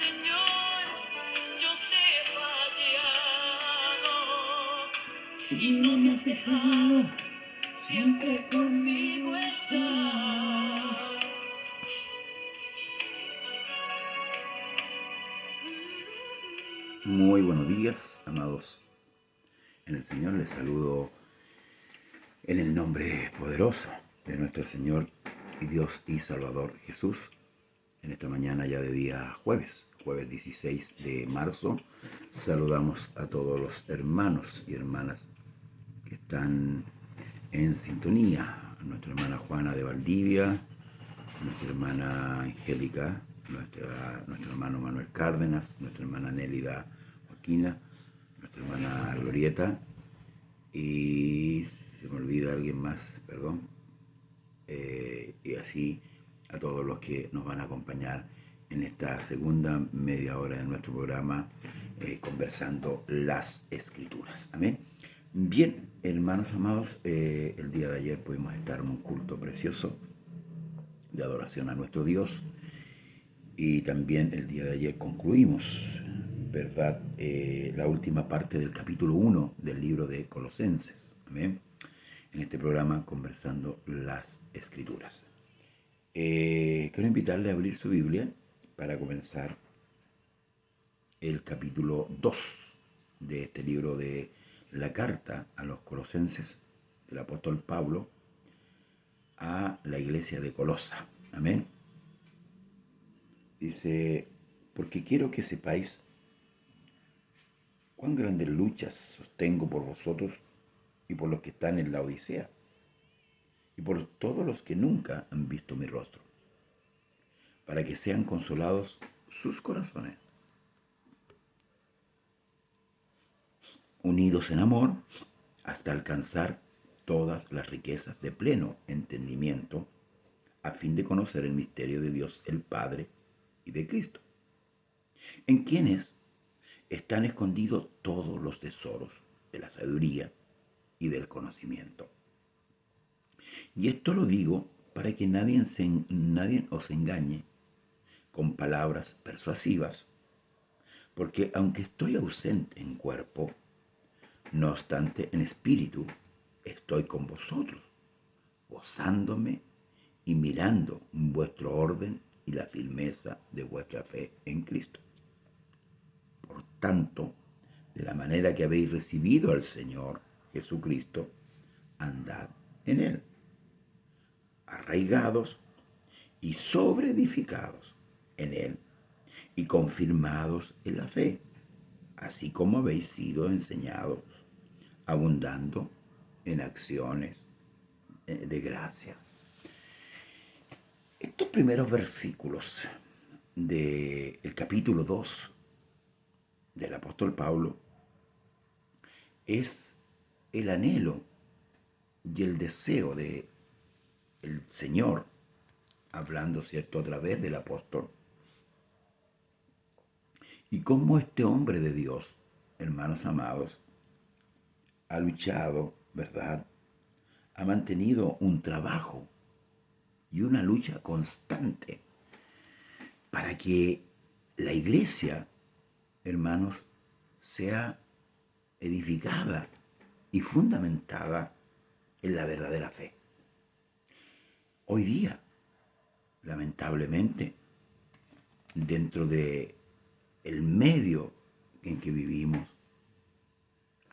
Señor, yo te he fallado y no me has dejado, siempre conmigo estás. Muy buenos días, amados en el Señor. Les saludo en el nombre poderoso de nuestro Señor y Dios y Salvador Jesús. En esta mañana ya de día jueves 16 de marzo, saludamos a todos los hermanos y hermanas que están en sintonía. A nuestra hermana Juana de Valdivia, nuestra hermana Angélica, nuestro hermano Manuel Cárdenas, nuestra hermana Nélida Joaquina, nuestra hermana Glorieta, y se me olvida alguien más, perdón, y así a todos los que nos van a acompañar en esta segunda media hora de nuestro programa, conversando las Escrituras. Amén. Bien, hermanos amados, el día de ayer pudimos estar en un culto precioso de adoración a nuestro Dios, y también el día de ayer concluimos, ¿verdad?, la última parte del capítulo 1 del libro de Colosenses. ¿Amén? En este programa, conversando las Escrituras. Quiero invitarle a abrir su Biblia para comenzar el capítulo 2 de este libro de la carta a los Colosenses del apóstol Pablo a la iglesia de Colosa. Amén. Dice: porque quiero que sepáis cuán grandes luchas sostengo por vosotros y por los que están en la Odisea, y por todos los que nunca han visto mi rostro, para que sean consolados sus corazones, unidos en amor, hasta alcanzar todas las riquezas de pleno entendimiento, a fin de conocer el misterio de Dios el Padre y de Cristo, en quienes están escondidos todos los tesoros de la sabiduría y del conocimiento. Y esto lo digo para que nadie os engañe con palabras persuasivas, porque aunque estoy ausente en cuerpo, no obstante en espíritu estoy con vosotros, gozándome y mirando vuestro orden y la firmeza de vuestra fe en Cristo. Por tanto, de la manera que habéis recibido al Señor Jesucristo, andad en Él, arraigados y sobreedificados en Él, y confirmados en la fe, así como habéis sido enseñados, abundando en acciones de gracia. Estos primeros versículos del capítulo 2 del apóstol Pablo es el anhelo y el deseo de el Señor, hablando, ¿cierto?, a través del apóstol, y cómo este hombre de Dios, hermanos amados, ha luchado, ¿verdad?, ha mantenido un trabajo y una lucha constante para que la iglesia, hermanos, sea edificada y fundamentada en la verdadera fe. Hoy día, lamentablemente, dentro de el medio en que vivimos,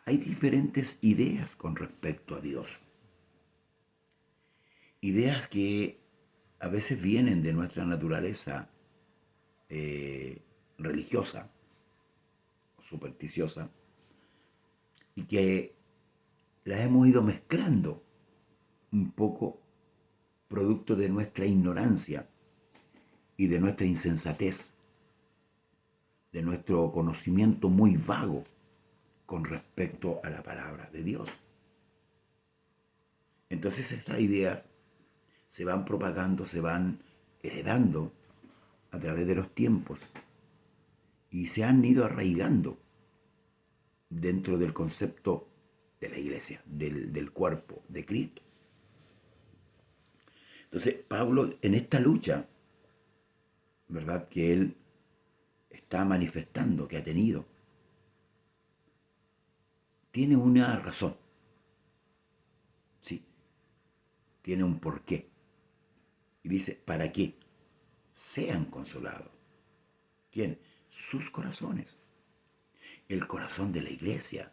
hay diferentes ideas con respecto a Dios. Ideas que a veces vienen de nuestra naturaleza religiosa o supersticiosa, y que las hemos ido mezclando un poco producto de nuestra ignorancia y de nuestra insensatez, de nuestro conocimiento muy vago con respecto a la palabra de Dios. Entonces estas ideas se van propagando, se van heredando a través de los tiempos y se han ido arraigando dentro del concepto de la iglesia, del cuerpo de Cristo. Entonces Pablo, en esta lucha, ¿verdad?, que él está manifestando, que ha tenido, tiene una razón, ¿sí? Tiene un porqué. Y dice, ¿para qué? Sean consolados. ¿Quién? Sus corazones. El corazón de la iglesia,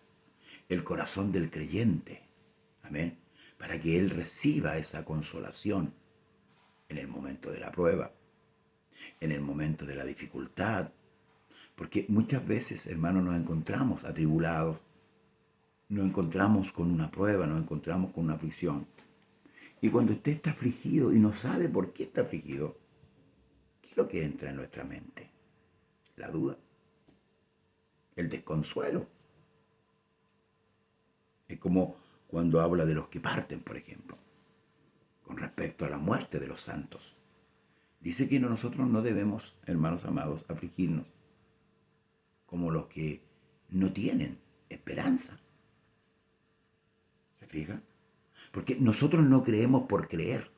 el corazón del creyente. Amén. Para que él reciba esa consolación en el momento de la prueba, en el momento de la dificultad. Porque muchas veces, hermanos, nos encontramos atribulados, nos encontramos con una prueba, nos encontramos con una aflicción. Y cuando usted está afligido y no sabe por qué está afligido, ¿qué es lo que entra en nuestra mente? La duda, el desconsuelo. Es como cuando habla de los que parten, por ejemplo, con respecto a la muerte de los santos. Dice que nosotros no debemos, hermanos amados, afligirnos como los que no tienen esperanza. ¿Se fija? Porque nosotros no creemos por creer.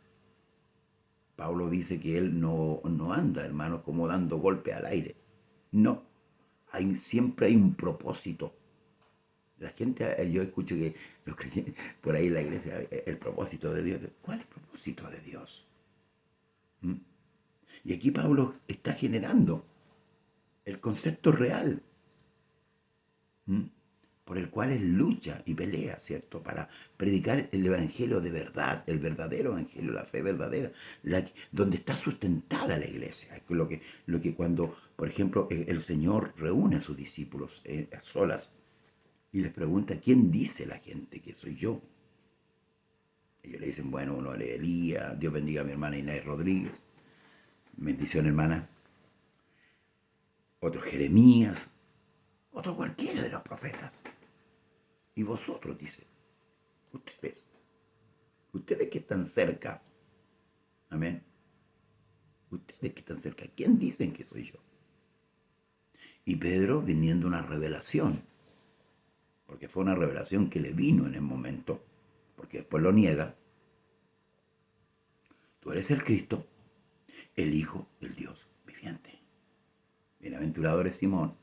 Pablo dice que él no anda, hermanos, como dando golpe al aire. No, siempre hay un propósito. La gente, yo escucho que los creyentes, por ahí en la iglesia, el propósito de Dios. ¿Cuál es el propósito de Dios? ¿Mm? Y aquí Pablo está generando el concepto real, ¿mm?, por el cual él lucha y pelea, ¿cierto? Para predicar el evangelio de verdad, el verdadero evangelio, la fe verdadera, donde está sustentada la iglesia. Es lo que cuando, por ejemplo, el Señor reúne a sus discípulos a solas y les pregunta, ¿quién dice la gente que soy yo? Ellos le dicen, bueno, uno es Elías, Dios bendiga a mi hermana Inés Rodríguez, bendición hermana, otro Jeremías, otro cualquiera de los profetas. Y vosotros, dice, ustedes que están cerca, amén, ustedes que están cerca, ¿quién dicen que soy yo? Y Pedro, viniendo una revelación, porque fue una revelación que le vino en el momento, porque después lo niega, tú eres el Cristo, el Hijo del Dios viviente. Bienaventurado eres Simón,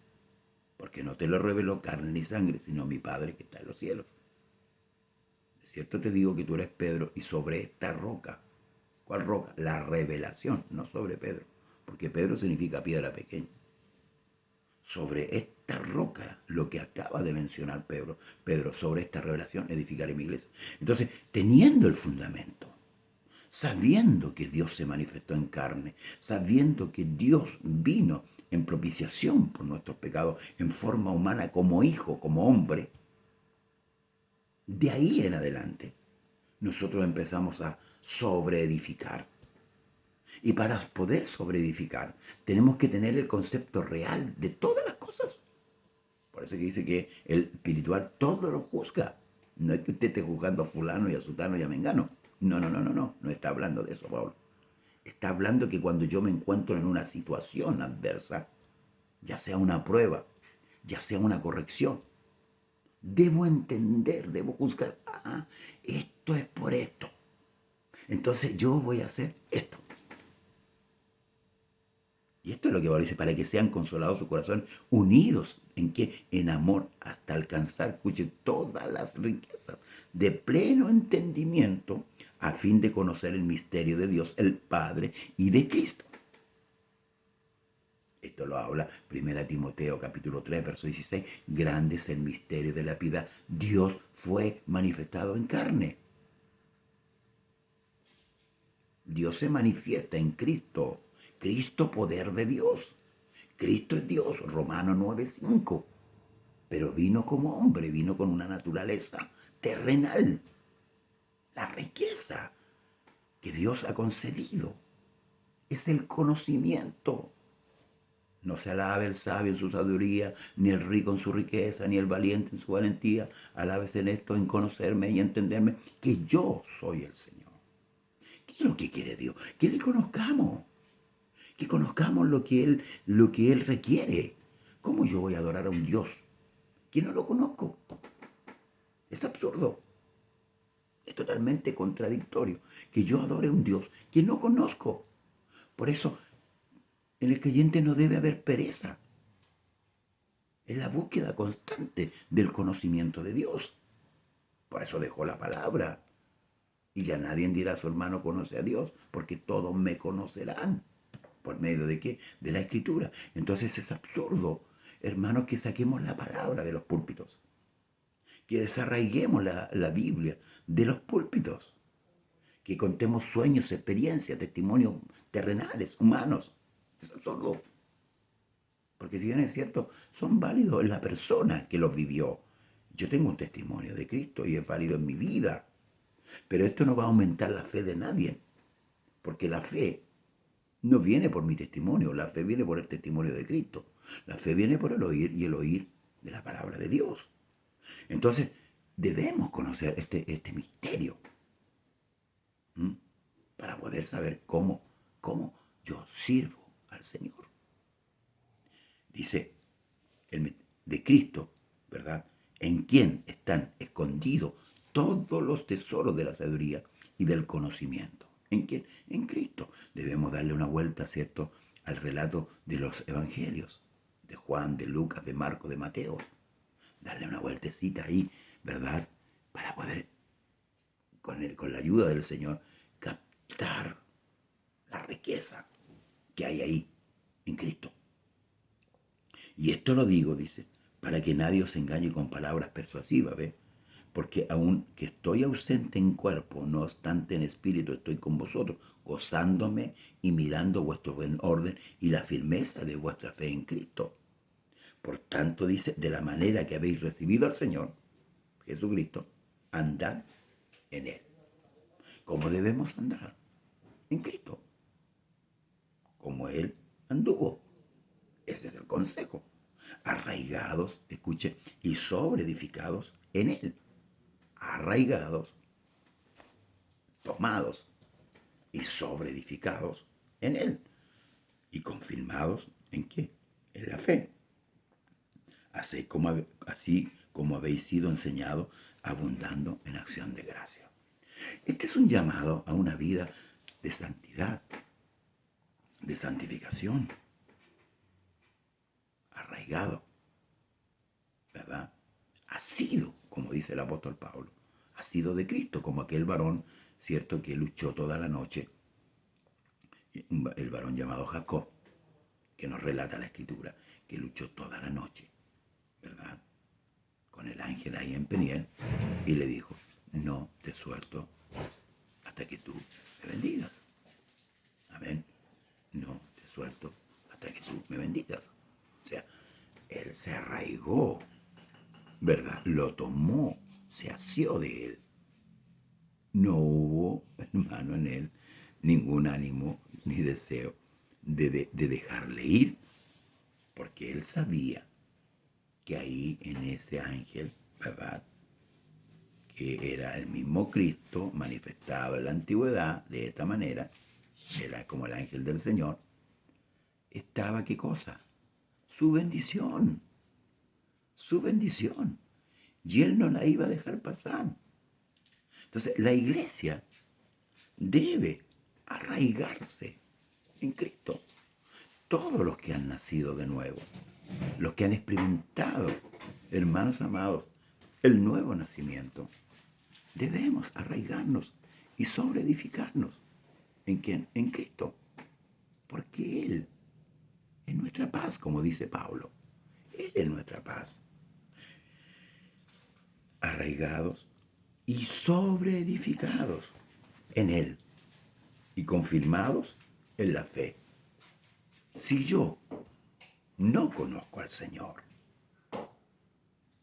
porque no te lo reveló carne ni sangre, sino mi Padre que está en los cielos. De cierto te digo que tú eres Pedro, y sobre esta roca, ¿cuál roca? La revelación, no sobre Pedro, porque Pedro significa piedra pequeña. Sobre esta roca, lo que acaba de mencionar Pedro, sobre esta revelación edificaré mi iglesia. Entonces, teniendo el fundamento, sabiendo que Dios se manifestó en carne, sabiendo que Dios vino en propiciación por nuestros pecados en forma humana como hijo, como hombre, de ahí en adelante nosotros empezamos a sobreedificar. Y para poder sobreedificar tenemos que tener el concepto real de todas las cosas. Por eso que dice que el espiritual todo lo juzga. No es que usted esté juzgando a fulano y a sutano y a mengano. No está hablando de eso, Pablo. Está hablando que cuando yo me encuentro en una situación adversa, ya sea una prueba, ya sea una corrección, debo entender, debo juzgar, esto es por esto. Entonces yo voy a hacer esto. Y esto es lo que Pablo dice, para que sean consolados su corazón, unidos en qué, en amor, hasta alcanzar, escuche, todas las riquezas de pleno entendimiento, a fin de conocer el misterio de Dios, el Padre, y de Cristo. Esto lo habla 1 Timoteo capítulo 3, verso 16. Grande es el misterio de la piedad. Dios fue manifestado en carne. Dios se manifiesta en Cristo. Cristo, poder de Dios. Cristo es Dios, Romanos 9:5. Pero vino como hombre, vino con una naturaleza terrenal. La riqueza que Dios ha concedido es el conocimiento. No se alabe el sabio en su sabiduría, ni el rico en su riqueza, ni el valiente en su valentía. Alábese en esto, en conocerme y entenderme, que yo soy el Señor. ¿Qué es lo que quiere Dios? Que le conozcamos. Que conozcamos lo que Él requiere. ¿Cómo yo voy a adorar a un Dios que no lo conozco? Es absurdo. Es totalmente contradictorio que yo adore a un Dios que no conozco. Por eso, en el creyente no debe haber pereza. Es la búsqueda constante del conocimiento de Dios. Por eso dejó la palabra. Y ya nadie dirá a su hermano conoce a Dios, porque todos me conocerán. ¿Por medio de qué? De la Escritura. Entonces es absurdo, hermanos, que saquemos la palabra de los púlpitos. Que desarraiguemos la Biblia de los púlpitos. Que contemos sueños, experiencias, testimonios terrenales, humanos. Es absurdo. Porque si bien es cierto, son válidos en la persona que los vivió. Yo tengo un testimonio de Cristo y es válido en mi vida. Pero esto no va a aumentar la fe de nadie. Porque la fe no viene por mi testimonio, la fe viene por el testimonio de Cristo. La fe viene por el oír y el oír de la palabra de Dios. Entonces, debemos conocer este misterio, ¿m? Para poder saber cómo yo sirvo al Señor. Dice de Cristo, ¿verdad? En quien están escondidos todos los tesoros de la sabiduría y del conocimiento. ¿En quién? En Cristo. Debemos darle una vuelta, ¿cierto?, al relato de los evangelios, de Juan, de Lucas, de Marcos, de Mateo. Darle una vueltecita ahí, ¿verdad? Para poder, con la ayuda del Señor, captar la riqueza que hay ahí en Cristo. Y esto lo digo, dice, para que nadie os engañe con palabras persuasivas, ¿ve? Porque aun que estoy ausente en cuerpo, no obstante en espíritu estoy con vosotros, gozándome y mirando vuestro buen orden y la firmeza de vuestra fe en Cristo. Por tanto, dice, de la manera que habéis recibido al Señor, Jesucristo, andad en Él. ¿Cómo debemos andar? En Cristo. Como Él anduvo. Ese es el consejo. Arraigados, escuche, y sobreedificados en Él. Arraigados, tomados y sobreedificados en Él. Y confirmados ¿en qué? En la fe. Así como habéis sido enseñados, abundando en acción de gracia. Este es un llamado a una vida de santidad, de santificación, arraigado, ¿verdad? Ha sido, como dice el apóstol Pablo, ha sido de Cristo, como aquel varón, cierto, que luchó toda la noche, el varón llamado Jacob, que nos relata la Escritura, que luchó toda la noche, ¿verdad? Con el ángel ahí en Peniel, y le dijo, no te suelto hasta que tú me bendigas. Amén. No te suelto hasta que tú me bendigas. O sea, él se arraigó, ¿verdad? Lo tomó, se asió de él. No hubo, hermano, en él ningún ánimo ni deseo de dejarle ir, porque él sabía que ahí en ese ángel, ¿verdad?, que era el mismo Cristo manifestado en la antigüedad de esta manera, era como el ángel del Señor, estaba ¿qué cosa? Su bendición, su bendición. Y él no la iba a dejar pasar. Entonces, la iglesia debe arraigarse en Cristo. Todos los que han nacido de nuevo, los que han experimentado, hermanos amados, el nuevo nacimiento, debemos arraigarnos y sobreedificarnos. ¿En quién? En Cristo. Porque Él es nuestra paz, como dice Pablo. Él es nuestra paz. Arraigados y sobreedificados en Él y confirmados en la fe. Si yo no conozco al Señor,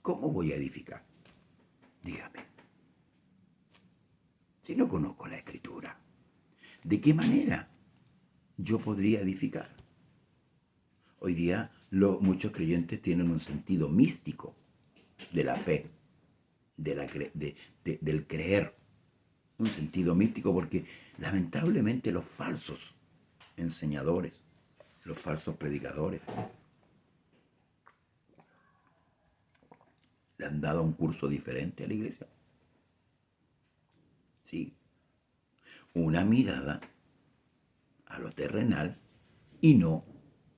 ¿cómo voy a edificar? Dígame. Si no conozco la Escritura, ¿de qué manera yo podría edificar? Hoy día muchos creyentes tienen un sentido místico de la fe, del creer. Un sentido místico porque lamentablemente los falsos enseñadores, los falsos predicadores, le han dado un curso diferente a la iglesia. Sí, una mirada a lo terrenal y no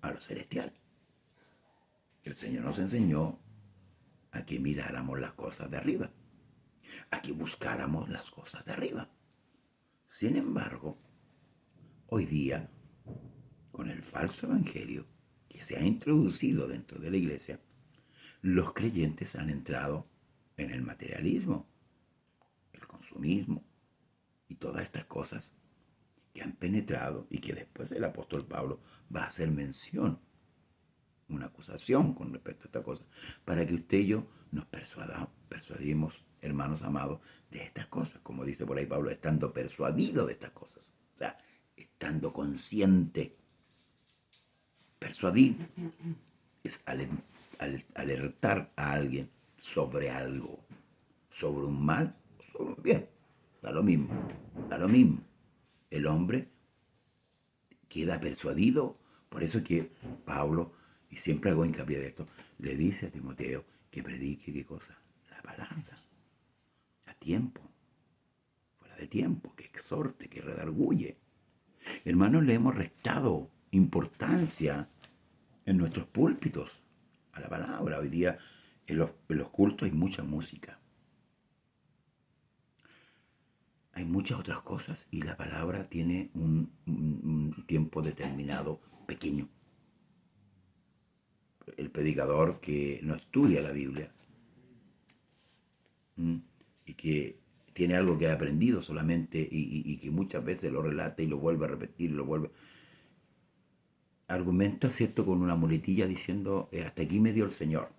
a lo celestial. El Señor nos enseñó a que miráramos las cosas de arriba, a que buscáramos las cosas de arriba. Sin embargo, hoy día, con el falso evangelio que se ha introducido dentro de la iglesia, los creyentes han entrado en el materialismo, el consumismo y todas estas cosas que han penetrado y que después el apóstol Pablo va a hacer mención, una acusación con respecto a esta cosa, para que usted y yo nos persuadimos, hermanos amados, de estas cosas, como dice por ahí Pablo, estando persuadido de estas cosas, o sea, estando consciente. Persuadir es alertar a alguien sobre algo, sobre un mal o sobre un bien. Da lo mismo, da lo mismo. El hombre queda persuadido, por eso que Pablo, y siempre hago hincapié de esto, le dice a Timoteo que predique qué cosa, la palabra, a tiempo, fuera de tiempo, que exhorte, que redarguye. Hermanos, le hemos restado importancia en nuestros púlpitos a la palabra. Hoy día en los cultos hay mucha música, hay muchas otras cosas y la palabra tiene un tiempo determinado pequeño. El predicador que no estudia la Biblia y que tiene algo que ha aprendido solamente y que muchas veces lo relata y lo vuelve a repetir, lo vuelve argumenta, ¿cierto?, con una muletilla diciendo, hasta aquí me dio el Señor.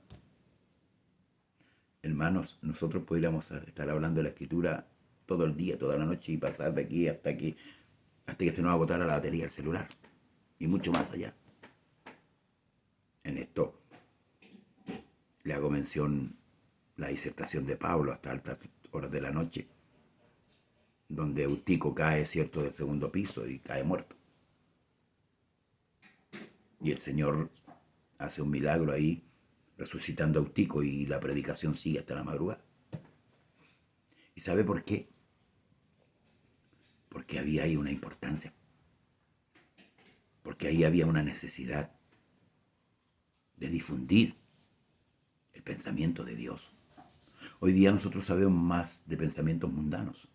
Hermanos, nosotros podríamos estar hablando de la Escritura todo el día, toda la noche y pasar de aquí, hasta que se nos agotara la batería del celular y mucho más allá. En esto le hago mención la disertación de Pablo hasta altas horas de la noche, donde Eutico cae, ¿cierto?, del segundo piso y cae muerto. Y el Señor hace un milagro ahí, resucitando a Eutico, y la predicación sigue hasta la madrugada. ¿Y sabe por qué? Porque había ahí una importancia. Porque ahí había una necesidad de difundir el pensamiento de Dios. Hoy día nosotros sabemos más de pensamientos mundanos,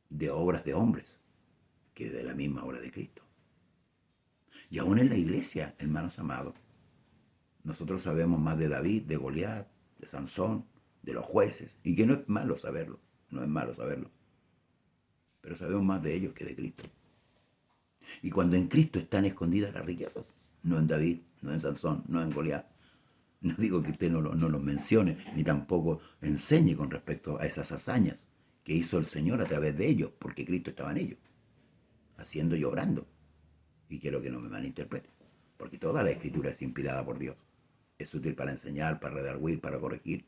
de obras de hombres, que de la misma obra de Cristo. Y aún en la iglesia, hermanos amados, nosotros sabemos más de David, de Goliat, de Sansón, de los jueces, y que no es malo saberlo, no es malo saberlo, pero sabemos más de ellos que de Cristo. Y cuando en Cristo están escondidas las riquezas, no en David, no en Sansón, no en Goliat. No digo que usted no los mencione, ni tampoco enseñe con respecto a esas hazañas que hizo el Señor a través de ellos, porque Cristo estaba en ellos, haciendo y obrando. Y quiero que no me malinterprete, porque toda la Escritura es inspirada por Dios. Es útil para enseñar, para redarguir, para corregir.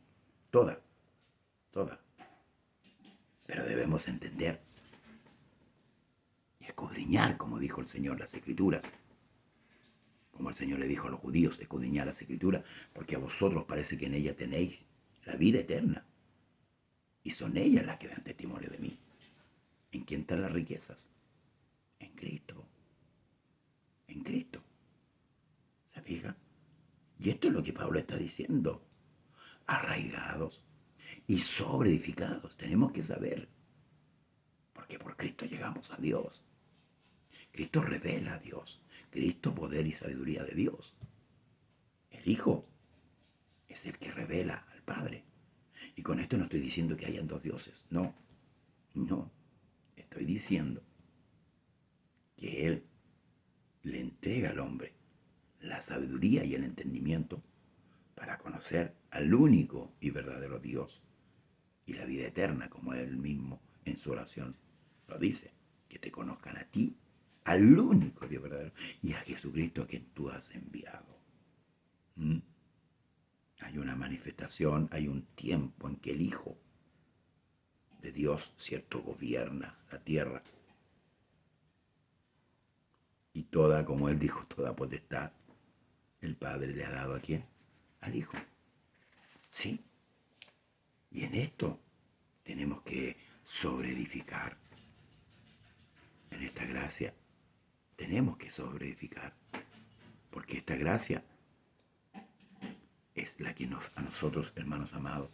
Toda, toda. Pero debemos entender y escudriñar, como dijo el Señor, las Escrituras. Como el Señor le dijo a los judíos, escudriñad las Escrituras, porque a vosotros parece que en ellas tenéis la vida eterna. Y son ellas las que dan testimonio de mí. ¿En quién están las riquezas? En Cristo. En Cristo. ¿Se fija? Y esto es lo que Pablo está diciendo. Arraigados y sobreedificados. Tenemos que saber. Porque por Cristo llegamos a Dios. Cristo revela a Dios. Cristo, poder y sabiduría de Dios. El Hijo es el que revela al Padre. Y con esto no estoy diciendo que hayan dos dioses. No. No. Estoy diciendo que Él le entrega al hombre la sabiduría y el entendimiento para conocer al único y verdadero Dios y la vida eterna, como Él mismo en su oración lo dice, que te conozcan a ti, al único Dios verdadero, y a Jesucristo a quien tú has enviado. Hay una manifestación, hay un tiempo en que el Hijo de Dios, cierto, gobierna la tierra. Y toda, como Él dijo, toda potestad, el Padre le ha dado ¿a quién? Al Hijo. Sí. Y en esto tenemos que sobreedificar. En esta gracia tenemos que sobreedificar. Porque esta gracia es la que a nosotros, hermanos amados,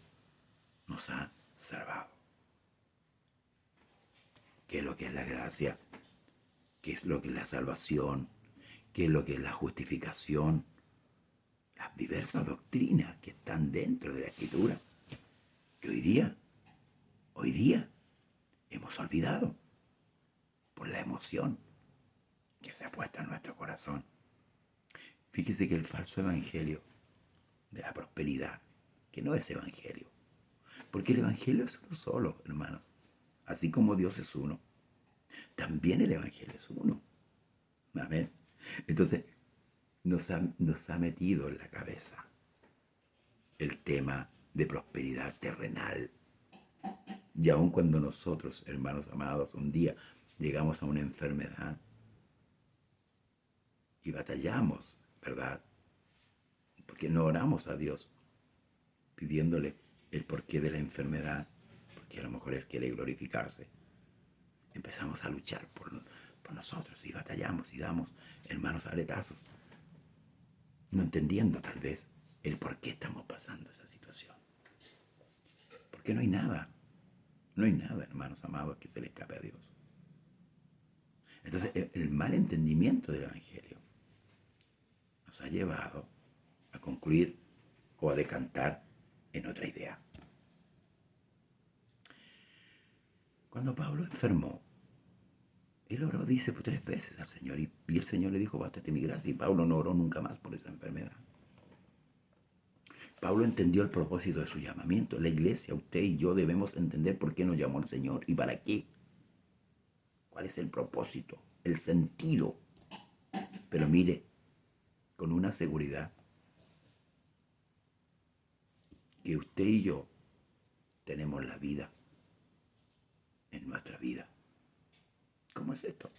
nos ha salvado. ¿Qué es lo que es la gracia? ¿Qué es lo que es la salvación? ¿Qué es lo que es la justificación? Las diversas doctrinas que están dentro de la Escritura, que hoy día, hemos olvidado por la emoción que se ha puesto en nuestro corazón. Fíjese que el falso evangelio de la prosperidad, que no es evangelio, porque el evangelio es uno solo, hermanos. Así como Dios es uno, también el evangelio es uno. Amén. Entonces, nos ha metido en la cabeza el tema de prosperidad terrenal. Y aun cuando nosotros, hermanos amados, un día llegamos a una enfermedad y batallamos, ¿verdad? Porque no oramos a Dios pidiéndole el porqué de la enfermedad, porque a lo mejor Él quiere glorificarse. Empezamos a luchar por nosotros y batallamos y damos, hermanos, aletazos, no entendiendo tal vez el por qué estamos pasando esa situación. Porque no hay nada, hermanos amados, que se le escape a Dios. Entonces, el mal entendimiento del Evangelio nos ha llevado a concluir o a decantar en otra idea. Cuando Pablo enfermó, él oró, dice, 3 veces al Señor, y el Señor le dijo, bástate mi gracia, y Pablo no oró nunca más por esa enfermedad. Pablo entendió el propósito de su llamamiento. La iglesia, usted y yo debemos entender por qué nos llamó el Señor y para qué. ¿Cuál es el propósito? El sentido. Pero mire, con una seguridad, que usted y yo tenemos la vida en nuestra vida. ¿Cómo es esto?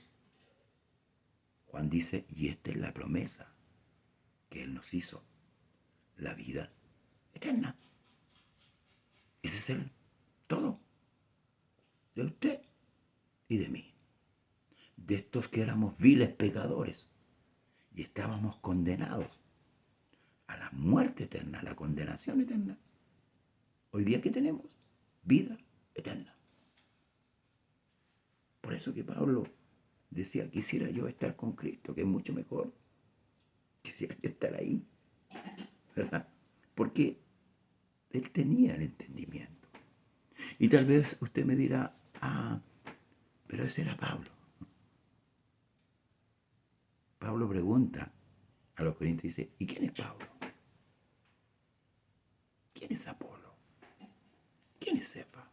Juan dice, y esta es la promesa que Él nos hizo, la vida eterna. Ese es el todo de usted y de mí. De estos que éramos viles pecadores y estábamos condenados a la muerte eterna, a la condenación eterna. Hoy día, ¿qué tenemos? Vida eterna. Por eso que Pablo decía, quisiera yo estar con Cristo, que es mucho mejor. Quisiera yo estar ahí, ¿verdad? Porque él tenía el entendimiento. Y tal vez usted me dirá, pero ese era Pablo. Pablo pregunta a los corintios y dice, ¿y quién es Pablo? ¿Quién es Apolo? ¿Quién es Cefa?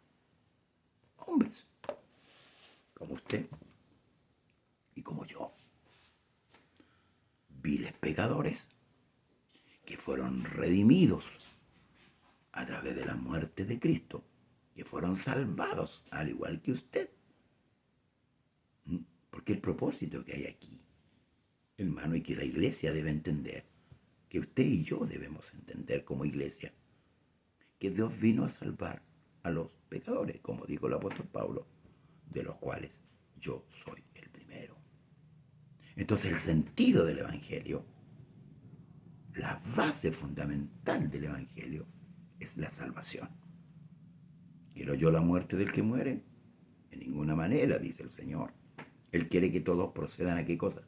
Hombres como usted y como yo, viles pecadores que fueron redimidos a través de la muerte de Cristo, que fueron salvados al igual que usted. Porque el propósito que hay aquí, hermano, y que la iglesia debe entender, que usted y yo debemos entender como iglesia, que Dios vino a salvar a los pecadores, como dijo el apóstol Pablo, de los cuales yo soy el primero. Entonces el sentido del Evangelio, la base fundamental del Evangelio, es la salvación. ¿Quiero yo la muerte del que muere? De ninguna manera, dice el Señor. Él quiere que todos procedan a ¿qué cosa?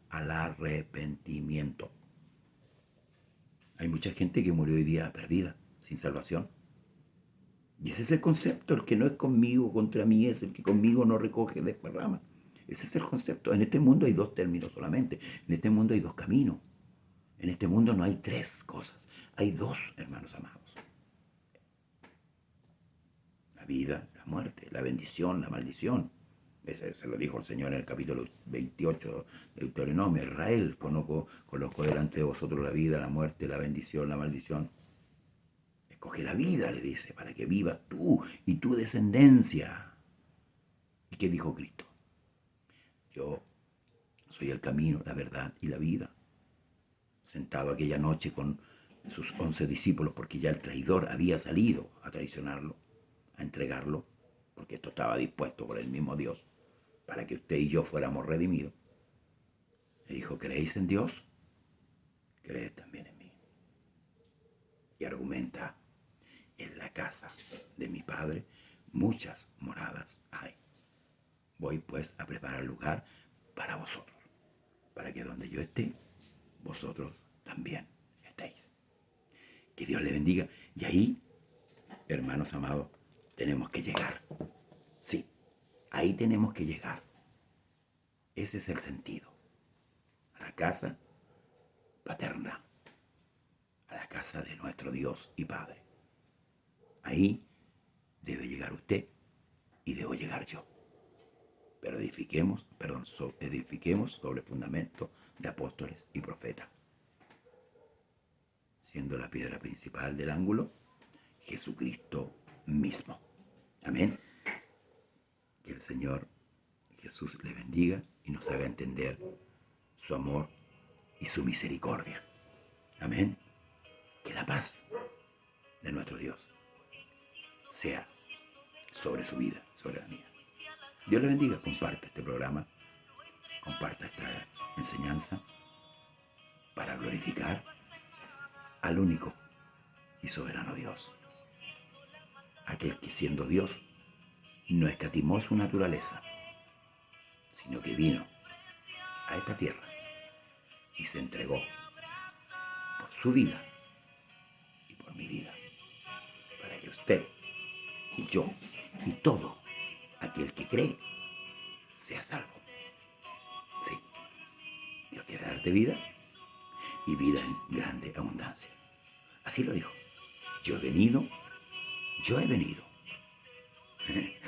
Al arrepentimiento. Hay mucha gente que murió hoy día perdida, sin salvación. Y ese es el concepto, el que no es conmigo, contra mí es, el que conmigo no recoge, desparrama. Ese es el concepto. En este mundo hay 2 términos solamente. En este mundo hay 2 caminos. En este mundo no hay 3 cosas. Hay 2, hermanos amados. La vida, la muerte, la bendición, la maldición. Ese se lo dijo el Señor en el capítulo 28 de Deuteronomio. Israel, conozco delante de vosotros la vida, la muerte, la bendición, la maldición. Escoge la vida, le dice, para que vivas tú y tu descendencia. ¿Y qué dijo Cristo? Yo soy el camino, la verdad y la vida. Sentado aquella noche con sus 11 discípulos, porque ya el traidor había salido a traicionarlo, a entregarlo, porque esto estaba dispuesto por el mismo Dios, para que usted y yo fuéramos redimidos. Le dijo, ¿creéis en Dios? Creed también en mí. y argumenta, en la casa de mi Padre muchas moradas hay. Voy pues a preparar lugar para vosotros, para que donde yo esté, vosotros también estéis. Que Dios le bendiga. Y ahí, hermanos amados, tenemos que llegar. Sí, ahí tenemos que llegar. Ese es el sentido. A la casa paterna, a la casa de nuestro Dios y Padre. Ahí debe llegar usted y debo llegar yo. Pero edifiquemos sobre fundamento de apóstoles y profetas, siendo la piedra principal del ángulo Jesucristo mismo. Amén. Que el Señor Jesús le bendiga y nos haga entender su amor y su misericordia. Amén. Que la paz de nuestro Dios sea sobre su vida, sobre la mía. Dios le bendiga. Comparta este programa, comparta esta enseñanza para glorificar al único y soberano Dios. Aquel que siendo Dios no escatimó su naturaleza, sino que vino a esta tierra y se entregó por su vida y por mi vida, para que usted y yo y todo aquel que cree sea salvo. Sí, Dios quiere darte vida y vida en grande abundancia. Así lo dijo. Yo he venido